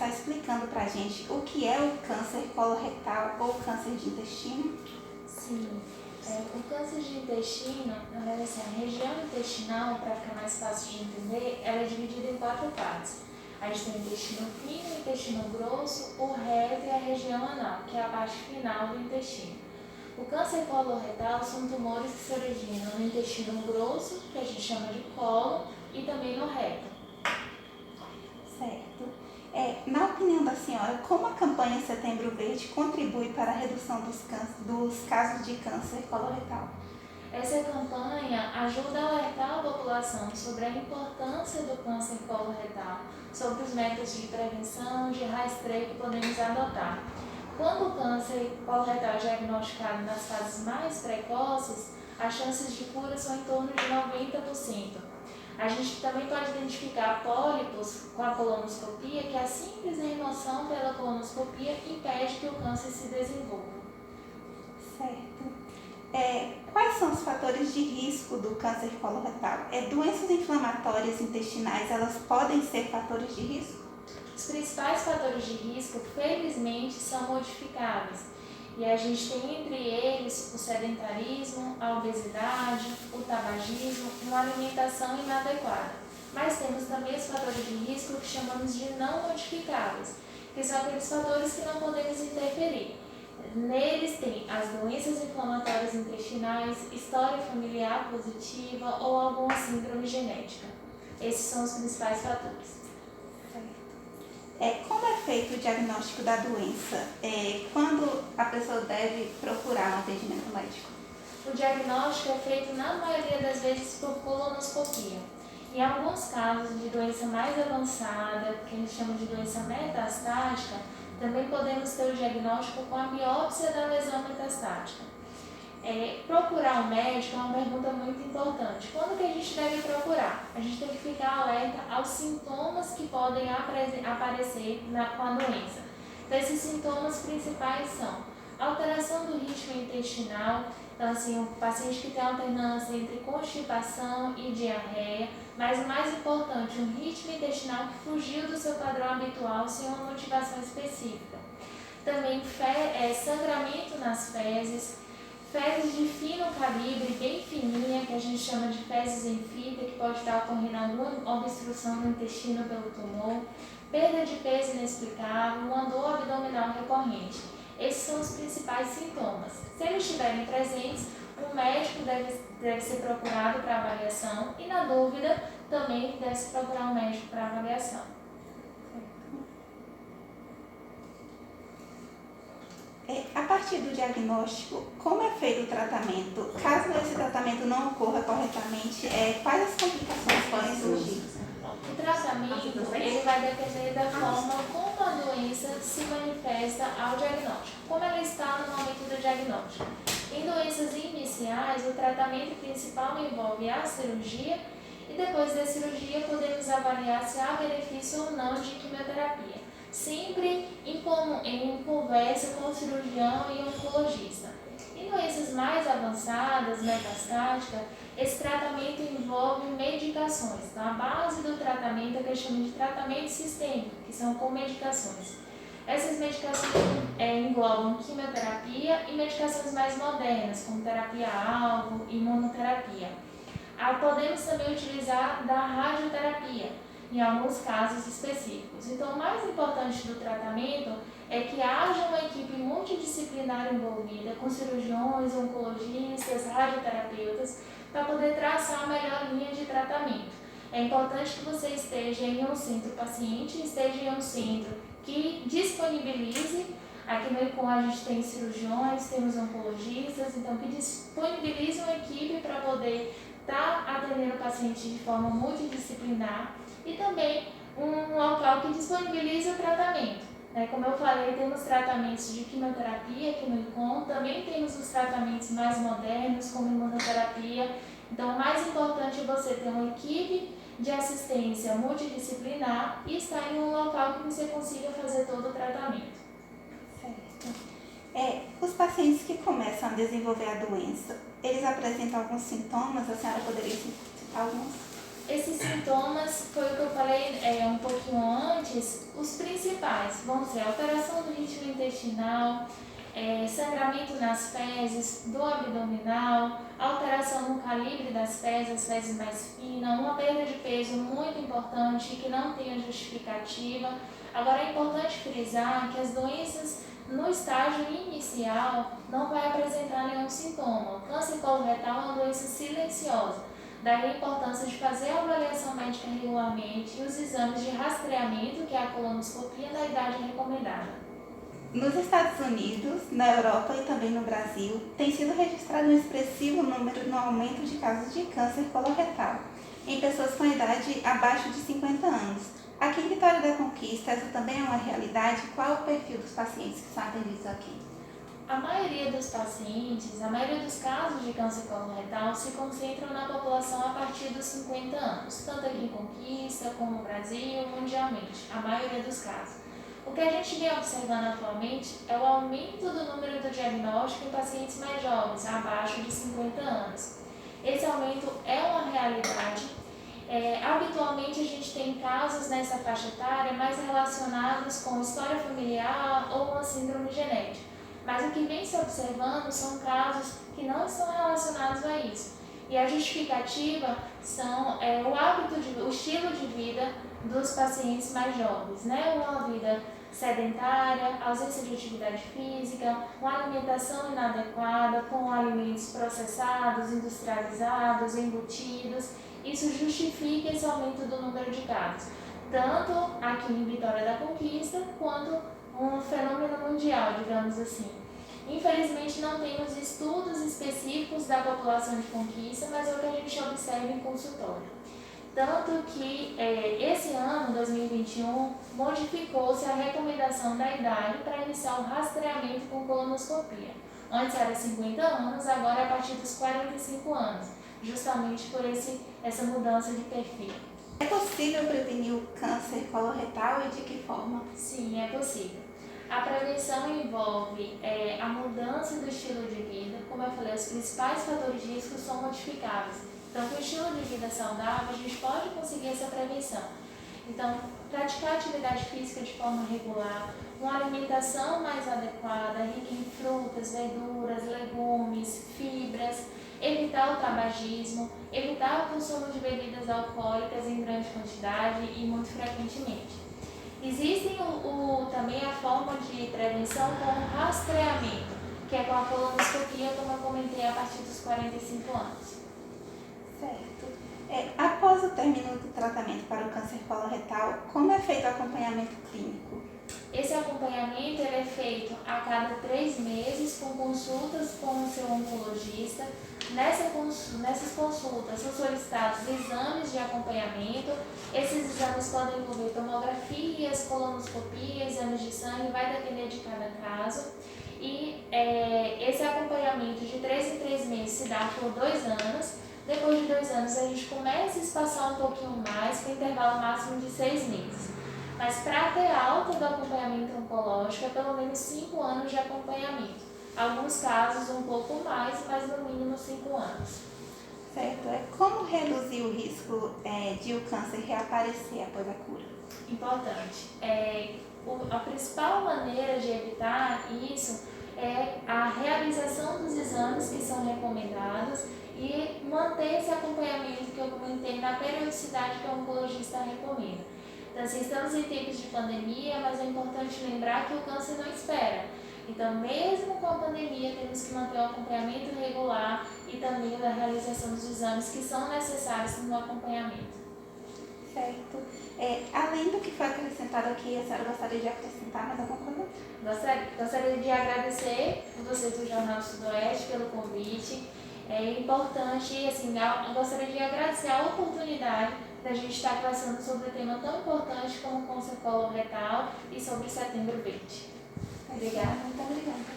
começar explicando para a gente o que é o câncer coloretal ou câncer de intestino? Sim, o câncer de intestino, na verdade, assim, a região intestinal, para ficar mais fácil de entender, ela é dividida em 4 partes. A gente tem o intestino fino, o intestino grosso, o reto e a região anal, que é a parte final do intestino. O câncer coloretal são tumores que se originam no intestino grosso, que a gente chama de colo, e também no reto. Certo. Na opinião da senhora, como a campanha Setembro Verde contribui para a redução dos casos de câncer coloretal? Essa campanha ajuda a alertar a população sobre a importância do câncer coloretal, sobre os métodos de prevenção, de rastreio que podemos adotar. Quando o câncer coloretal é diagnosticado nas fases mais precoces, as chances de cura são em torno de 90%. A gente também pode identificar pólipos com a colonoscopia, que a simples remoção pela colonoscopia impede que o câncer se desenvolva. Certo. Quais são os fatores de risco do câncer coloretal? Doenças inflamatórias intestinais, elas podem ser fatores de risco? Os principais fatores de risco, felizmente, são modificáveis. E a gente tem entre eles o sedentarismo, a obesidade, o tabagismo e uma alimentação inadequada. Mas temos também os fatores de risco que chamamos de não modificáveis, que são aqueles fatores que não podemos interferir. Neles tem as doenças inflamatórias intestinais, história familiar positiva ou alguma síndrome genética. Esses são os principais fatores. Como é feito o diagnóstico da doença? Quando a pessoa deve procurar um atendimento médico? O diagnóstico é feito na maioria das vezes por colonoscopia. Em alguns casos de doença mais avançada, que a gente chama de doença metastática, também podemos ter o diagnóstico com a biópsia da lesão metastática. Procurar um médico é uma pergunta muito importante. Quando que a gente deve procurar? A gente tem que ficar alerta aos sintomas que podem aparecer com a doença. Então, esses sintomas principais são alteração do ritmo intestinal. Então, assim, o paciente que tem alternância entre constipação e diarreia, mas o mais importante, um ritmo intestinal que fugiu do seu padrão habitual sem uma motivação específica. Também sangramento nas fezes de fino calibre, bem fininha, que a gente chama de fezes em fita, que pode estar ocorrendo alguma obstrução no intestino pelo tumor, perda de peso inexplicável, uma dor abdominal recorrente. Esses são os principais sintomas. Se eles estiverem presentes, o médico deve ser procurado para avaliação e, na dúvida, também deve se procurar um médico para avaliação. A partir do diagnóstico, como é feito o tratamento? Caso esse tratamento não ocorra corretamente, quais as complicações podem surgir? O tratamento ele vai depender da forma como a doença se manifesta ao diagnóstico, como ela está no momento do diagnóstico. Em doenças iniciais, o tratamento principal envolve a cirurgia e depois da cirurgia podemos avaliar se há benefício ou não de quimioterapia, sempre em conversa com o cirurgião e o oncologista. Em doenças mais avançadas, metastáticas, esse tratamento envolve medicações. Então, a base do tratamento é o que a gente chama de tratamento sistêmico, que são com medicações. Essas medicações englobam quimioterapia e medicações mais modernas, como terapia-alvo e imunoterapia. Podemos também utilizar da radioterapia, em alguns casos específicos. Então, o mais importante do tratamento é que haja uma equipe multidisciplinar envolvida, com cirurgiões, oncologistas, radioterapeutas, para poder traçar a melhor linha de tratamento. É importante que você esteja em um centro, o paciente esteja em um centro que disponibilize. Aqui no ICOM a gente tem cirurgiões, temos oncologistas, então que disponibilize uma equipe para poder estar atendendo o paciente de forma multidisciplinar e também um local que disponibilize o tratamento. Como eu falei, temos tratamentos de quimioterapia aqui no ICOM, também temos os tratamentos mais modernos, como imunoterapia. Então, o mais importante é você ter uma equipe de assistência multidisciplinar e estar em um local que você consiga fazer todo o tratamento. Certo. Os pacientes que começam a desenvolver a doença, eles apresentam alguns sintomas? A senhora poderia citar alguns? Esses sintomas, foi o que eu falei um pouquinho antes, os principais vão ser alteração do ritmo intestinal, sangramento nas fezes, dor abdominal, alteração no calibre das fezes mais finas, uma perda de peso muito importante que não tenha justificativa. Agora é importante frisar que as doenças no estágio inicial não vai apresentar nenhum sintoma. O câncer coloretal é uma doença silenciosa, daí a importância de fazer a avaliação médica regularmente e os exames de rastreamento, que é a colonoscopia, na idade recomendada. Nos Estados Unidos, na Europa e também no Brasil, tem sido registrado um expressivo número no aumento de casos de câncer coloretal em pessoas com idade abaixo de 50 anos. Aqui em Vitória da Conquista, essa também é uma realidade. Qual é o perfil dos pacientes que são atendidos aqui? A maioria dos pacientes, a maioria dos casos de câncer coloretal se concentram na população a partir dos 50 anos, tanto aqui em Conquista como no Brasil, mundialmente, a maioria dos casos. O que a gente vem observando atualmente é o aumento do número do diagnóstico em pacientes mais jovens, abaixo de 50 anos. Esse aumento é uma realidade. Habitualmente a gente tem casos nessa faixa etária mais relacionados com história familiar ou uma síndrome genética. Mas o que vem se observando são casos que não estão relacionados a isso. E a justificativa são o estilo de vida dos pacientes mais jovens, né? Uma vida sedentária, ausência de atividade física, uma alimentação inadequada, com alimentos processados, industrializados, embutidos. Isso justifica esse aumento do número de casos, tanto aqui em Vitória da Conquista, quanto um fenômeno mundial, digamos assim. Infelizmente não temos estudos específicos da população de Conquista, mas é o que a gente observa em consultório. Tanto que esse ano, 2021, modificou-se a recomendação da idade para iniciar o rastreamento com colonoscopia. Antes era 50 anos, agora é a partir dos 45 anos, justamente por essa mudança de perfil. É possível prevenir o câncer coloretal e de que forma? Sim, é possível. A prevenção envolve a mudança do estilo de vida. Como eu falei, os principais fatores de risco são modificáveis. Então, com o estilo de vida saudável, a gente pode conseguir essa prevenção. Então, praticar atividade física de forma regular, uma alimentação mais adequada, rica em frutas, verduras, legumes, fibras, evitar o tabagismo, evitar o consumo de bebidas alcoólicas em grande quantidade e muito frequentemente. Existem também a forma de prevenção com rastreamento, que é com a colonoscopia, como eu comentei, a partir dos 45 anos. Certo. Após o término do tratamento para o câncer coloretal, como é feito o acompanhamento clínico? Esse acompanhamento é feito a cada 3 meses, com consultas com o seu oncologista. Nessas consultas são solicitados exames de acompanhamento. Esses exames podem envolver tomografias, colonoscopia, exames de sangue, vai depender de cada caso. E esse acompanhamento de 3 em 3 meses se dá por 2 anos. Depois de 2 anos a gente começa a espaçar um pouquinho mais, com intervalo máximo de 6 meses. Mas para ter alta do acompanhamento oncológico é pelo menos 5 anos de acompanhamento. Alguns casos um pouco mais, mas no mínimo 5 anos. Certo. Como reduzir o risco de o câncer reaparecer após a cura? Importante. A principal maneira de evitar isso é a realização dos exames que são recomendados e manter esse acompanhamento que eu comentei na periodicidade que o oncologista recomenda. Então, assim, estamos em tempos de pandemia, mas é importante lembrar que o câncer não espera. Então, mesmo com a pandemia, temos que manter o acompanhamento regular e também a realização dos exames que são necessários no acompanhamento. Certo. Além do que foi acrescentado aqui, a senhora gostaria de acrescentar mais alguma coisa? Gostaria de agradecer a vocês do Jornal Sudoeste pelo convite. É importante, assim, eu gostaria de agradecer a oportunidade da gente estar conversando sobre um tema tão importante como o câncer coloretal e sobre o Setembro Verde. Obrigada. Muito obrigada.